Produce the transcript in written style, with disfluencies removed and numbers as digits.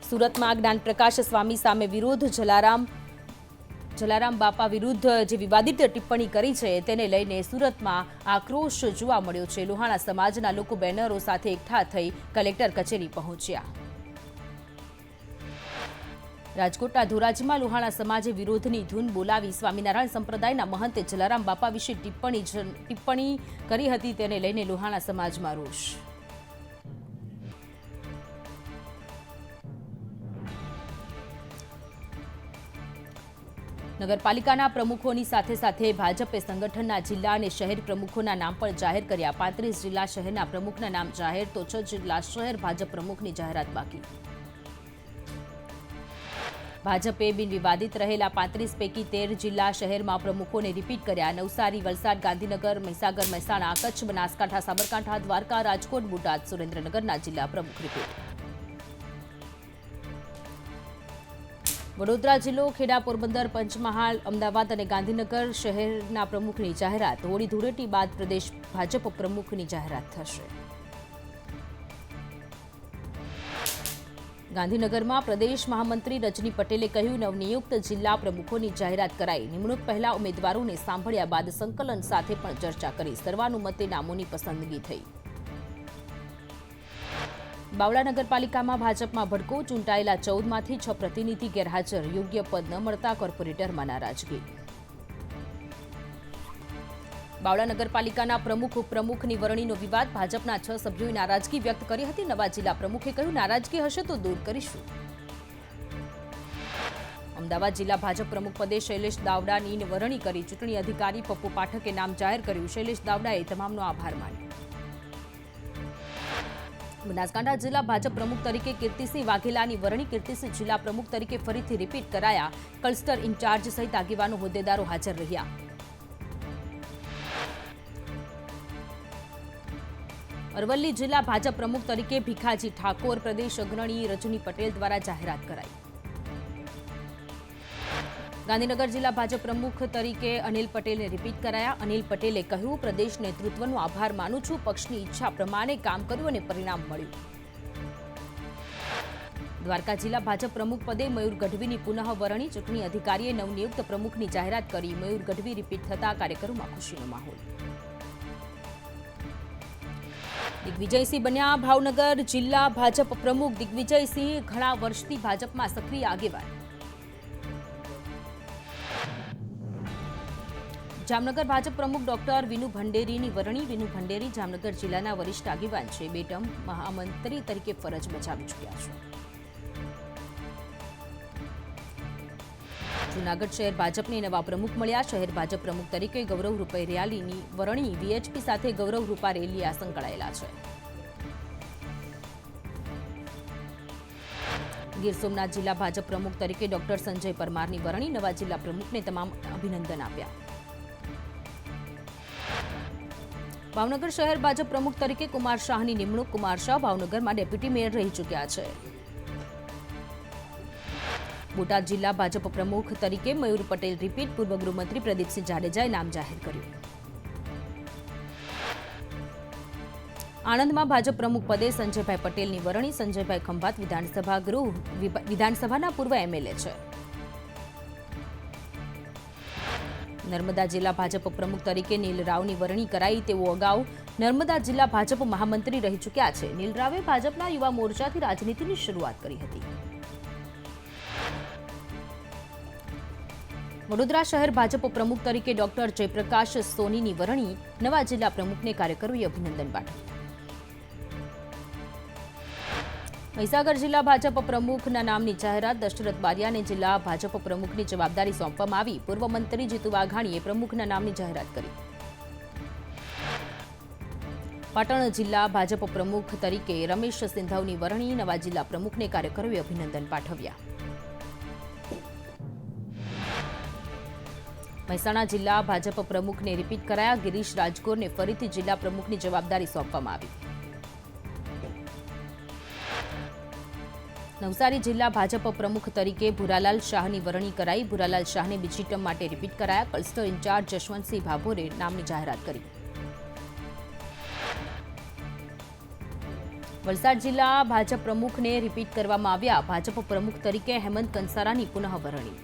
સુરતમાં જ્ઞાન પ્રકાશ સ્વામી સામે વિરોધ જલારામ બાપા વિરુદ્ધ જે વિવાદિત ટિપ્પણી કરી છે તેને લઈને સુરતમાં આક્રોશ જોવા મળ્યો છે। લુહાણા સમાજના લોકો બેનરો સાથે એકઠા થઈ કલેક્ટર કચેરી પહોંચ્યા। રાજકોટના ધોરાજીમાં લુહાણા સમાજે વિરોધની ધૂન બોલાવી સ્વામિનારાયણ સંપ્રદાયના મહંતે જલારામ બાપા વિશે ટિપ્પણી કરી હતી તેને લઈને લુહાણા સમાજમાં રોષ। નગરપાલિકાના પ્રમુખોની સાથે સાથે ભાજપે સંગઠનના જિલ્લા અને શહેર પ્રમુખોના નામ પણ જાહેર કર્યા। 35 જિલ્લા શહેરના પ્રમુખના નામ જાહેર તો 6 જિલ્લા શહેર ભાજપ પ્રમુખની જાહેરાત બાકી। ભાજપે બિનવિવાદિત રહેલા 35 પૈકી 13 જિલ્લા શહેરમાં પ્રમુખોને રિપીટ કર્યા। નવસારી, વલસાડ, ગાંધીનગર, મહીસાગર, મહેસાણા, કચ્છ, બનાસકાંઠા, સાબરકાંઠા, દ્વારકા, રાજકોટ, બોટાદ, સુરેન્દ્રનગરના જિલ્લા પ્રમુખ રિપીટ। વડોદરા જિલ્લો, ખેડા, પોરબંદર, પંચમહાલ, અમદાવાદ અને ગાંધીનગર શહેરના પ્રમુખની જાહેરાત। હોળી ધૂળેટી બાદ પ્રદેશ ભાજપ પ્રમુખની જાહેરાત થશે। ગાંધીનગરમાં પ્રદેશ મહામંત્રી રજની પટેલે કહ્યું, નવનિયુક્ત જિલ્લા પ્રમુખોની જાહેરાત કરાઈ। નિમણૂક પહેલા ઉમેદવારોને સાંભળ્યા બાદ સંકલન સાથે પણ ચર્ચા કરી। સર્વાનુમતે નામોની પસંદગી થઈ। બાવળા નગરપાલિકામાં ભાજપમાં ભડકો, ચૂંટાયેલા 14માંથી 6 પ્રતિનિધિ ગેરહાજર। યોગ્ય પદ ન મળતા કોર્પોરેટરમાં નારાજગી। બાવળા નગરપાલિકાના પ્રમુખ ઉપપ્રમુખની વરણીનો વિવાદ। ભાજપના 6 સભ્યોએ નારાજગી વ્યક્ત કરી હતી। નવા જિલ્લા પ્રમુખે કહ્યું, નારાજગી હશે તો દૂર કરીશું। અમદાવાદ જિલ્લા ભાજપ પ્રમુખ પદે શૈલેષ દાવડાની વરણી કરી। ચૂંટણી અધિકારી પપ્પુ પાઠકે નામ જાહેર કર્યું। શૈલેષ દાવડાએ તમામનો આભાર માન્યો। બનાસકાંઠા જિલ્લા ભાજપ પ્રમુખ તરીકે કીર્તિસિંહ વાઘેલાની વરણી। કીર્તિસિંહ જિલ્લા પ્રમુખ તરીકે ફરીથી રિપીટ કરાયા। ક્લસ્ટર ઇન્ચાર્જ સહિત આગેવાનો હોદ્દેદારો હાજર રહ્યા। અરવલ્લી જિલ્લા ભાજપ પ્રમુખ તરીકે ભીખાજી ઠાકોર, પ્રદેશ અગ્રણી રજની પટેલ દ્વારા જાહેરાત કરાઈ। ગાંધીનગર જિલ્લા ભાજપ પ્રમુખ તરીકે અનિલ પટેલને રિપીટ કરાયા। અનિલ પટેલે કહ્યું, પ્રદેશ નેતૃત્વનો આભાર માનું છું। પક્ષની ઈચ્છા પ્રમાણે કામ કર્યું અને પરિણામ મળ્યું। દ્વારકા જિલ્લા ભાજપ પ્રમુખ પદે મયુર ગઢવીની પુનઃ વરણી। ચૂંટણી અધિકારીએ નવનિયુક્ત પ્રમુખની જાહેરાત કરી। મયુર ગઢવી રિપીટ થતા કાર્યકરોમાં ખુશીનો માહોલ। દિગ્વિજયસિંહ બન્યા ભાવનગર જિલ્લા ભાજપ પ્રમુખ। દિગ્વિજયસિંહ ઘણા વર્ષથી ભાજપમાં સક્રિય આગેવાન। જામનગર ભાજપ પ્રમુખ ડોક્ટર વિનુ ભંડેરીની વરણી। વિનુ ભંડેરી જામનગર જિલ્લાના વરિષ્ઠ આગેવાન છે। 2 ટર્મ મહામંત્રી તરીકે ફરજ બજાવી ચૂક્યા છે। જૂનાગઢ શહેર ભાજપને નવા પ્રમુખ મળ્યા। શહેર ભાજપ પ્રમુખ તરીકે ગૌરવ રૂપારેલિયાની વરણી। વીએચપી સાથે ગૌરવ રૂપારેલિયા સંકળાયેલા છે। ગીર સોમનાથ જિલ્લા ભાજપ પ્રમુખ તરીકે ડોક્ટર સંજય પરમારની વરણી। નવા જિલ્લા પ્રમુખને તમામ અભિનંદન આપ્યા। ભાવનગર શહેર ભાજપ પ્રમુખ તરીકે કુમાર શાહની નિમણૂક। કુમાર શાહ ભાવનગરમાં ડેપ્યુટી મેયર રહી ચૂક્યા છે। બોટાદ જિલ્લા ભાજપ પ્રમુખ તરીકે મયુર પટેલ રિપીટ। પૂર્વ ગૃહમંત્રી પ્રદીપસિંહ જાડેજાએ નામ જાહેર કર્યું। આણંદમાં ભાજપ પ્રમુખ પદે સંજયભાઈ પટેલની વરણી। સંજયભાઈ ખંભાત વિધાનસભાના પૂર્વ એમએલએ છે। નર્મદા જિલ્લા ભાજપ પ્રમુખ તરીકે નીલ રાવની વરણી કરાઈ। તેઓ અગાઉ નર્મદા જિલ્લા ભાજપ મહામંત્રી રહી ચૂક્યા છે। નીલ રાવે ભાજપના યુવા મોરચાથી રાજનીતિની શરૂઆત કરી હતી। વડોદરા શહેર ભાજપ પ્રમુખ તરીકે ડોક્ટર જયપ્રકાશ સોનીની વરણી। નવા જિલ્લા પ્રમુખને કાર્યકરોએ અભિનંદન પાઠવ્યા। મહીસાગર જિલ્લા ભાજપ પ્રમુખના નામની જાહેરાત। દશરથ બારિયાને જિલ્લા ભાજપ પ્રમુખની જવાબદારી સોંપવામાં આવી। પૂર્વ મંત્રી જીતુ વાઘાણીએ પ્રમુખના નામની જાહેરાત કરી। પાટણ જિલ્લા ભાજપ પ્રમુખ તરીકે રમેશ સિંધવની વરણી। નવા જિલ્લા પ્રમુખને કાર્યકરોએ અભિનંદન પાઠવ્યા। મહેસાણા જિલ્લા ભાજપ પ્રમુખને રિપીટ કરાયા। ગિરીશ રાજગોરને ફરીથી જિલ્લા પ્રમુખની જવાબદારી સોંપવામાં આવી। નવસારી જિલ્લા ભાજપ પ્રમુખ તરીકે ભુરાલાલ શાહની વરણી કરાઈ। ભુરાલાલ શાહને બીજી ટર્મ માટે રિપીટ કરાયા। ક્લસ્ટર ઇન્ચાર્જ જશવંતસિંહ ભાભોરે નામની જાહેરાત કરી। વલસાડ જિલ્લા ભાજપ પ્રમુખને રિપીટ કરવામાં આવ્યા. ભાજપ પ્રમુખ તરીકે હેમંત કંસારાની પુનઃ વરણી.